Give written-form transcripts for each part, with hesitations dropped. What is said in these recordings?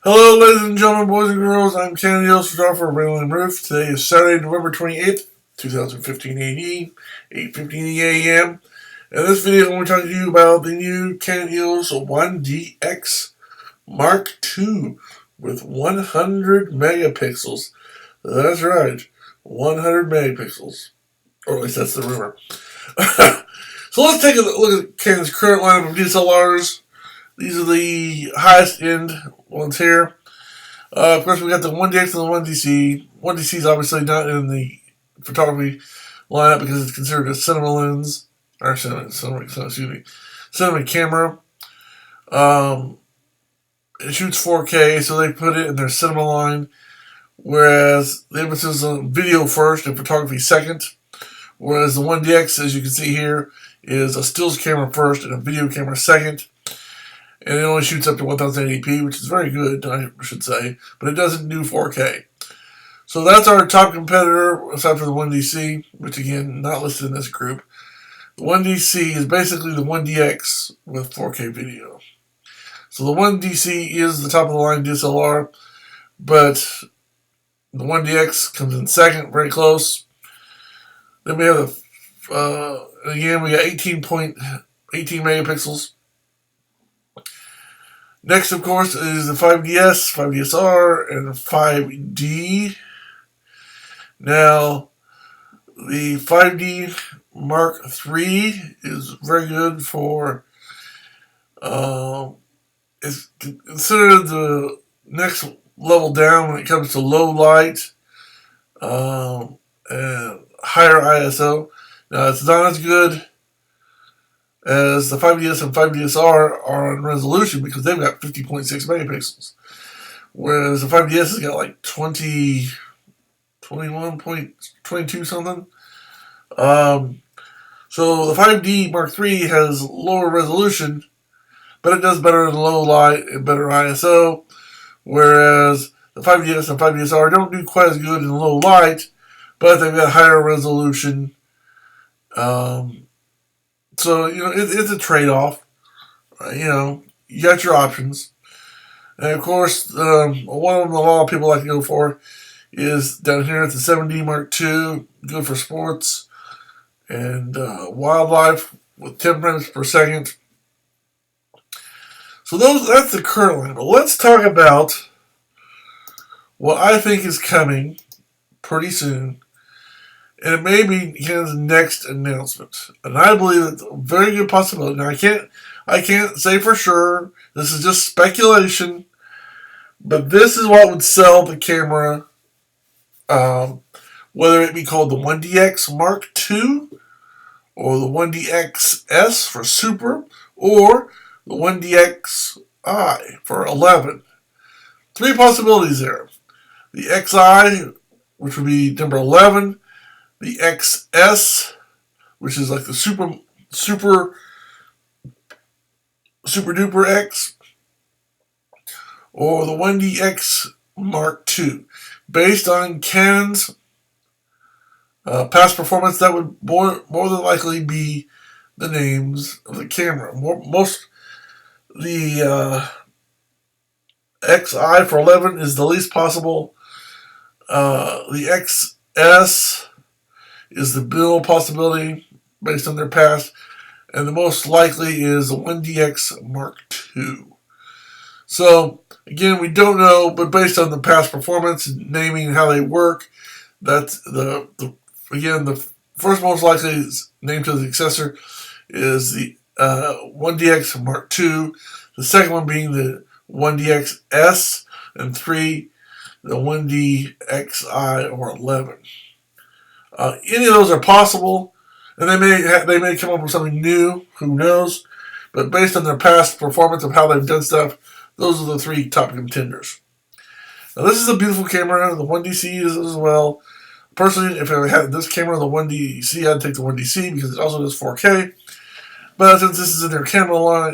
Hello, ladies and gentlemen, boys and girls. I'm Canon EOS photographer RandallMRueff. Today is Saturday, November 28th, 2015 AD, 8:15 a.m. In this video, I'm going to talk to you about the new Canon EOS 1DX Mark II with 100 megapixels. That's right, 100 megapixels. Or at least that's the rumor. So let's take a look at Canon's current lineup of DSLRs. These are the highest end ones here. Of course, we got the 1DX and the 1DC. 1DC is obviously not in the photography lineup because it's considered a cinema lens, or cinema camera. It shoots 4K, so they put it in their cinema line, whereas the emphasis is on video first and photography second. Whereas the 1DX, as you can see here, is a stills camera first and a video camera second. And it only shoots up to 1080p, which is very good, I should say, but it doesn't do 4K. So that's our top competitor, aside from the 1DC, which again, not listed in this group. The 1DC is basically the 1DX with 4K video. So the 1DC is the top of the line DSLR, but the 1DX comes in second, very close. Then we have again, we got 18 megapixels. Next, of course, is the 5DS, 5DSR, and 5D. Now, the 5D Mark III is very good for, it's considered the next level down when it comes to low light and higher ISO. Now, it's not as good as the 5DS and 5DSR are on resolution because they've got 50.6 megapixels. Whereas the 5DS has got like 21.22 something. So the 5D Mark III has lower resolution, but it does better in low light and better ISO. Whereas the 5DS and 5DSR don't do quite as good in low light, but they've got higher resolution. So, it's a trade-off. You got your options. And, of course, one of them a lot of people like to go for is down here at the 7D Mark II, good for sports and wildlife with 10 frames per second. So that's the current line. But let's talk about what I think is coming pretty soon. And it may be his next announcement. And I believe it's a very good possibility. Now, I can't say for sure. This is just speculation. But this is what would sell the camera. Whether it be called the 1DX Mark II, or the 1DXS for Super, or the 1DXi for 11. Three possibilities there. The XI, which would be number 11. The XS, which is like the super duper X, or the 1DX Mark II. Based on Canon's past performance, that would more than likely be the names of the camera. The XI for 11 is the least possible. The XS is the build possibility based on their past, and the most likely is the 1DX Mark II. So, again, we don't know, but based on the past performance, naming how they work, that's the first most likely name to the successor is the 1DX Mark II, the second one being the 1DXS, and 3, the 1DXi or 11. Any of those are possible, and they may come up with something new. Who knows? But based on their past performance of how they've done stuff, those are the three top contenders. Now, this is a beautiful camera. The 1DC is as well. Personally, if I had this camera, the 1DC, I'd take the 1DC because it also does 4K. But since this is in their camera,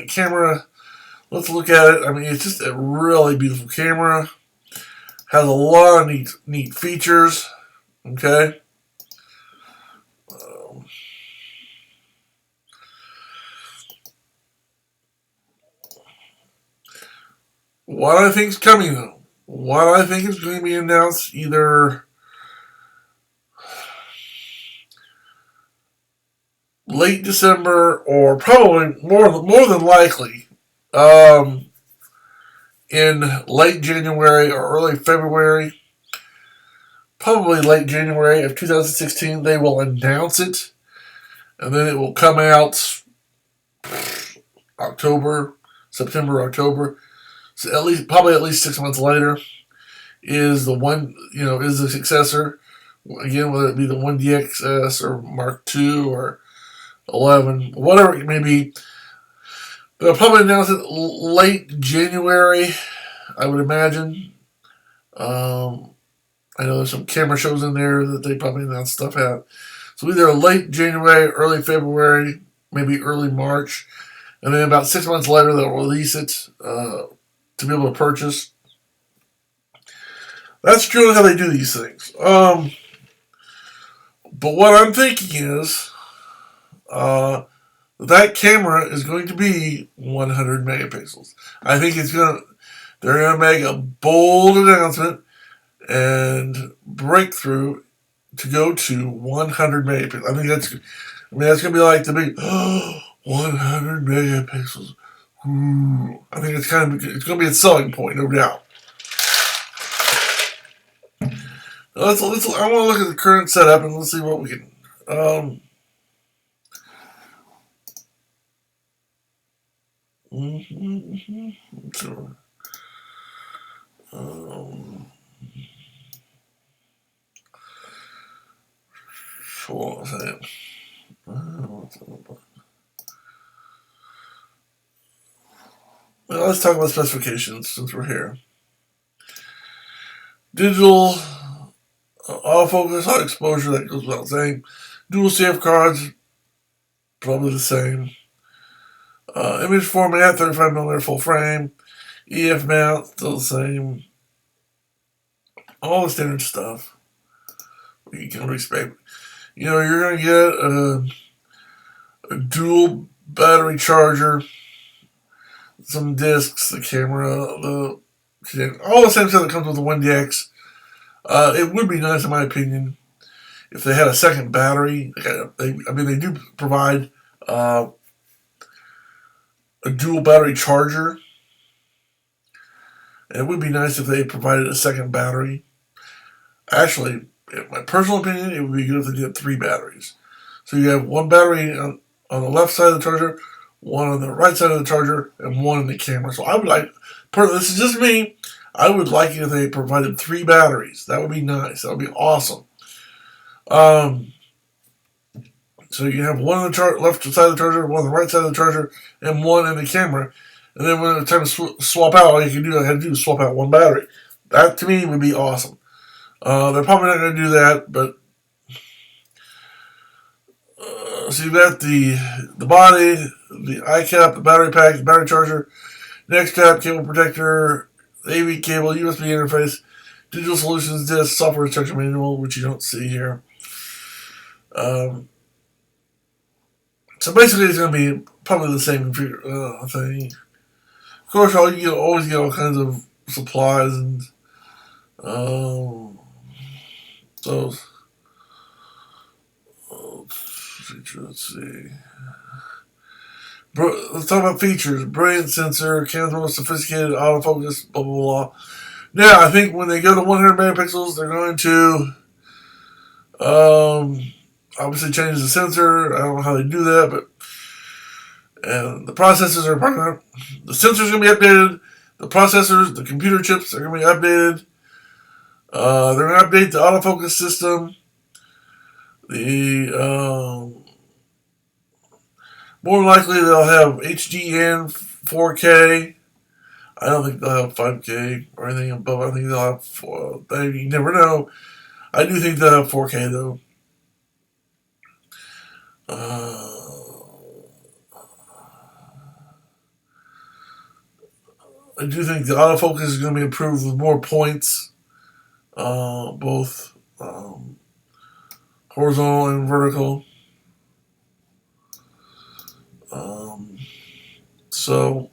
let's look at it. I mean, it's just a really beautiful camera. Has a lot of neat features. Okay. What I think is coming though, what I think is going to be announced either late December or probably more than likely um, in late January or early February, probably late January of 2016. They will announce it, and then it will come out October, September, October. So probably at least 6 months later is the one, is the successor. Again, whether it be the 1DXS or Mark II or 11, whatever it may be. They'll probably announce it late January, I would imagine. I know there's some camera shows in there that they probably announce stuff at. So either late January, early February, maybe early March, and then about 6 months later they'll release it to be able to purchase. That's generally how they do these things. But what I'm thinking is that camera is going to be 100 megapixels. I think they're going to make a bold announcement and breakthrough to go to 100 megapixels. I think that's going to be like the big 100 megapixels. Ooh. I think it's going to be a selling point, no doubt. I want to look at the current setup and let's see what we can. Sure. Hold on a second. Well, let's talk about specifications since we're here. Digital autofocus, high exposure, that goes without saying. Dual safeguards, probably the same. Image format, 35mm full frame. EF mount, still the same. All the standard stuff you can expect. You're going to get a dual battery charger, some discs, the camera, all the same stuff that comes with the 1DX. It would be nice, in my opinion, if they had a second battery. They do provide a dual battery charger. And it would be nice if they provided a second battery. Actually, in my personal opinion, it would be good if they did 3 batteries. So you have one battery on the left side of the charger, one on the right side of the charger, and one in the camera. So I would like, this is just me, I would like it if they provided 3 batteries. That would be nice. That would be awesome. So you have one on the left side of the charger, one on the right side of the charger, and one in the camera. And then when it's time to swap out, all you can do is swap out one battery. That, to me, would be awesome. They're probably not going to do that, but so you've got the body, the eye cap, the battery pack, the battery charger, neck cap, cable protector, AV cable, USB interface, digital solutions disc, software instruction manual, which you don't see here. So basically, it's going to be probably the same computer thing. Of course, you always get all kinds of supplies and so let's see. Let's talk about features. Brilliant sensor, Canon's most sophisticated autofocus, blah, blah, blah. Now, I think when they go to 100 megapixels, they're going to obviously change the sensor. I don't know how they do that, but and the processors are probably the sensor's going to be updated. The processors, the computer chips are going to be updated. They're going to update the autofocus system. More likely they'll have HDN 4K. I don't think they'll have 5K or anything above. I think they'll have you never know. I do think they'll have 4K though. I do think the autofocus is going to be improved with more points, both horizontal and vertical. So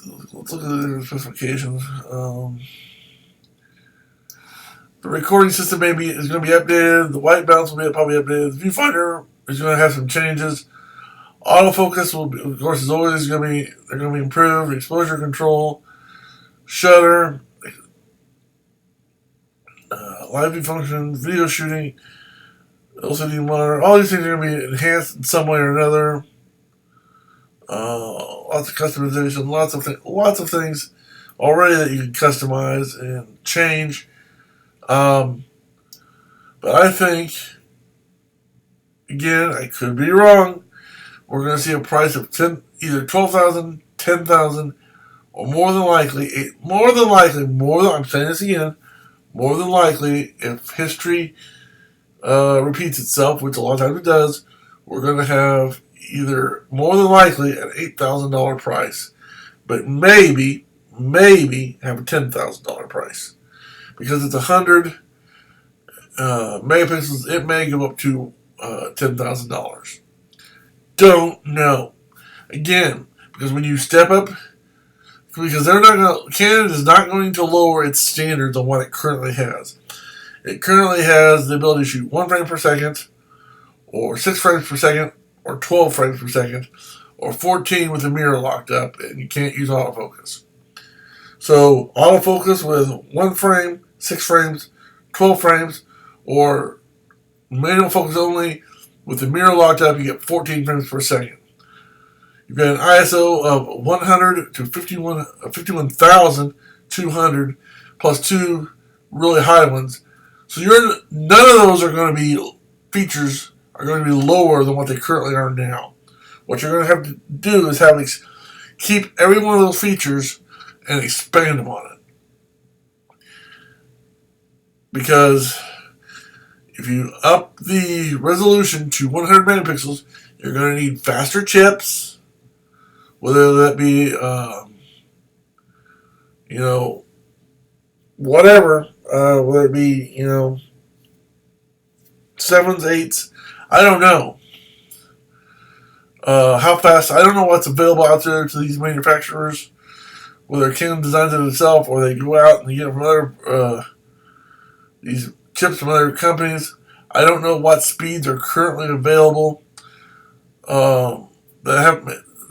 let's look at the specifications. The recording system is going to be updated. The white balance will be probably updated. The viewfinder is going to have some changes. Autofocus will be, of course, is always going to be, they're going to be improved. Exposure control, shutter, live view function, video shooting, LCD monitor. All these things are going to be enhanced in some way or another. Lots of customization, lots of things already that you can customize and change. But I think, again, I could be wrong. We're going to see a price of either $12,000, $10,000, or more than likely, I'm saying this again, more than likely, if history repeats itself, which a lot of times it does, we're going to have either more than likely an $8,000 price, but maybe have a $10,000 price. Because it's 100 megapixels, it may go up to $10,000. Don't know. Again, because when you step up, because Canon is not going to lower its standards on what it currently has. It currently has the ability to shoot 1 frame per second, or 6 frames per second, or 12 frames per second, or 14 with the mirror locked up, and you can't use autofocus. So autofocus with 1 frame, 6 frames, 12 frames, or manual focus only with the mirror locked up, you get 14 frames per second. You've got an ISO of 100 to 51,200 plus 2 really high ones. So none of those features are going to be lower than what they currently are now. What you're going to have to do is keep every one of those features and expand upon it. Because if you up the resolution to 100 megapixels, you're going to need faster chips, whether that be, whatever, whether it be, 7s, 8s, I don't know. How fast, I don't know what's available out there to these manufacturers, whether Canon designs it itself or they go out and they get from other, these chips from other companies. I don't know what speeds are currently available that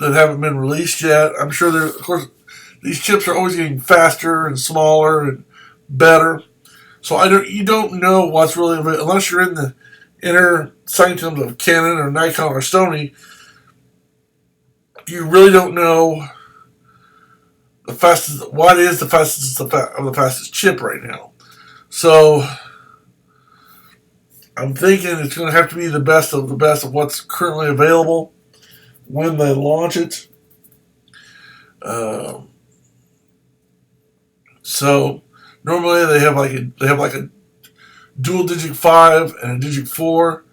haven't been released yet. I'm sure of course, these chips are always getting faster and smaller and better. So you don't know what's really available unless you're in the inner sanctums of Canon or Nikon or Sony. You really don't know what is the fastest of the fastest chip right now. So I'm thinking it's going to have to be the best of what's currently available when they launch it. So normally they have like a dual digit 5 and a digit 4.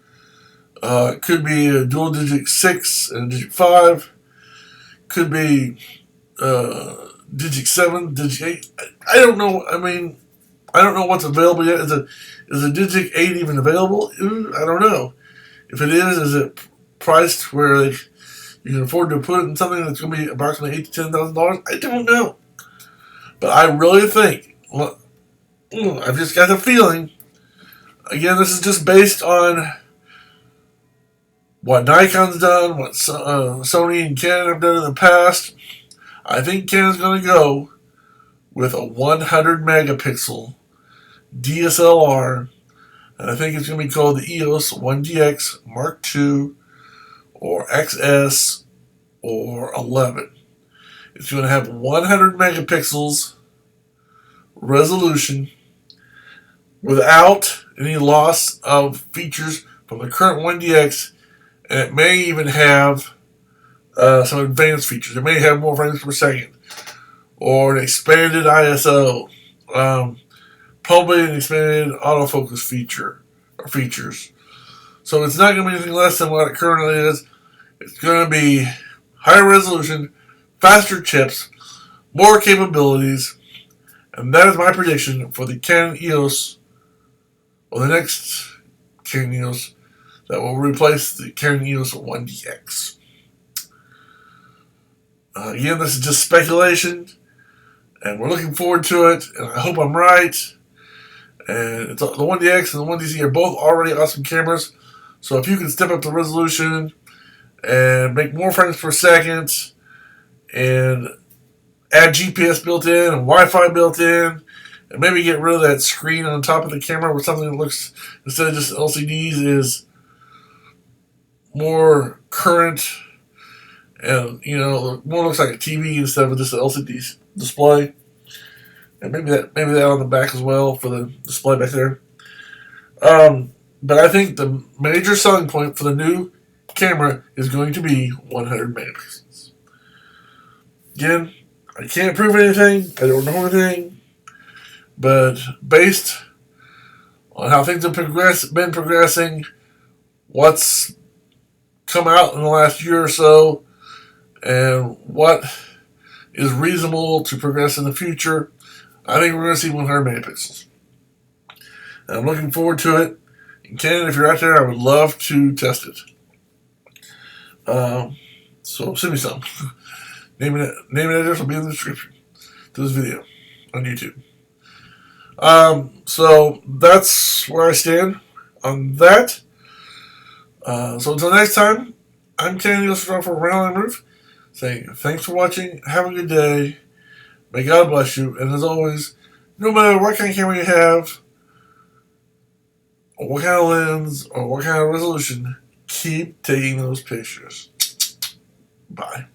It could be a dual digit 6 and a digit 5. Could be digit 7, digit 8. I don't know. I mean, I don't know what's available yet. Is a digit 8 even available? I don't know. If it is it priced where you can afford to put it in something that's going to be approximately $8,000 to $10,000? I don't know. But I really think, I've just got the feeling, again, this is just based on what Nikon's done, what Sony and Canon have done in the past. I think Canon's going to go with a 100 megapixel DSLR, and I think it's going to be called the EOS 1DX Mark II or XS or 11. It's going to have 100 megapixels resolution without any loss of features from the current 1DX, and it may even have some advanced features. It may have more frames per second or an expanded ISO. Probably an expanded autofocus features. So it's not going to be anything less than what it currently is. It's going to be higher resolution, faster chips, more capabilities, and that is my prediction for the Canon EOS, or the next Canon EOS that will replace the Canon EOS 1DX. Again, this is just speculation, and we're looking forward to it, and I hope I'm right. And the 1DX and the 1DC are both already awesome cameras, so if you can step up the resolution and make more frames per second, and add GPS built in and Wi-Fi built in, and maybe get rid of that screen on top of the camera with something that looks, instead of just LCDs, is more current, and more looks like a TV instead of just an LCD display. And maybe that on the back as well for the display back there. But I think the major selling point for the new camera is going to be 100 megapixels. Again, I can't prove anything. I don't know anything. But based on how things have been progressing, what's come out in the last year or so, and what is reasonable to progress in the future, I think we're going to see 100 megapixels. And I'm looking forward to it. And Canon, if you're out there, I would love to test it. So send me some. Name and address will be in the description to this video on YouTube. So that's where I stand on that. So until next time, I'm Canon EOS for RandallMRueff, saying thanks for watching, have a good day, may God bless you, and as always, no matter what kind of camera you have, or what kind of lens, or what kind of resolution, keep taking those pictures. Bye.